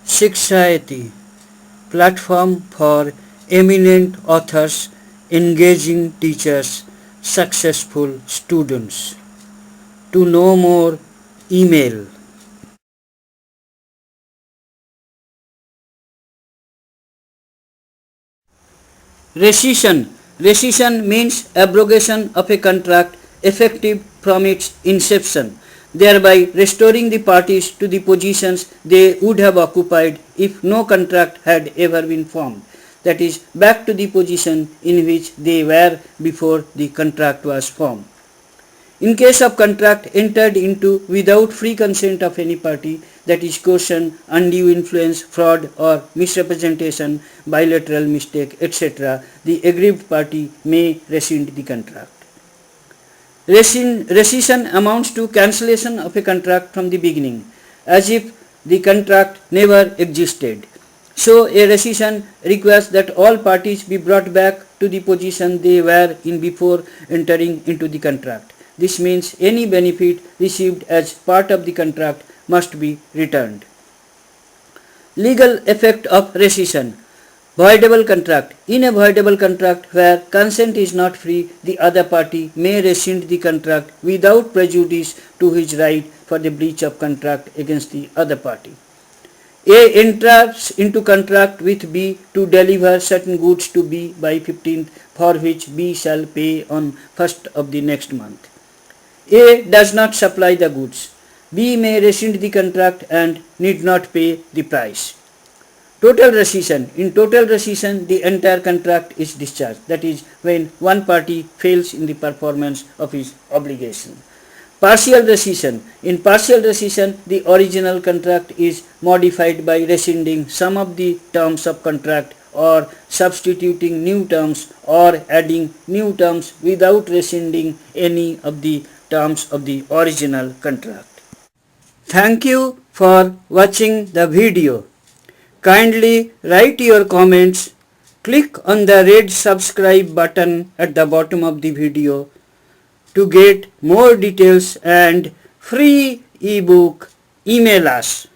Shikshayati, platform for eminent authors, engaging teachers, successful students. To know more, email. Rescission. Rescission means abrogation of a contract effective from its inception, thereby restoring the parties to the positions they would have occupied if no contract had ever been formed, that is, back to the position in which they were before the contract was formed. In case of contract entered into without free consent of any party, that is coercion, undue influence, fraud or misrepresentation, bilateral mistake, etc., the aggrieved party may rescind the contract. Rescission amounts to cancellation of a contract from the beginning, as if the contract never existed. So a rescission requires that all parties be brought back to the position they were in before entering into the contract. This means any benefit received as part of the contract must be returned. Legal effect of rescission. Voidable contract. In a voidable contract where consent is not free, the other party may rescind the contract without prejudice to his right for the breach of contract against the other party. A enters into contract with B to deliver certain goods to B by 15th, for which B shall pay on 1st of the next month. A does not supply the goods. B may rescind the contract and need not pay the price. Total rescission. In total rescission, the entire contract is discharged. That is, when one party fails in the performance of his obligation. Partial rescission. In partial rescission, the original contract is modified by rescinding some of the terms of contract or substituting new terms or adding new terms without rescinding any of the terms of the original contract. Thank you for watching the video. Kindly write your comments. Click on the red subscribe button at the bottom of the video to get more details and free ebook. Email us.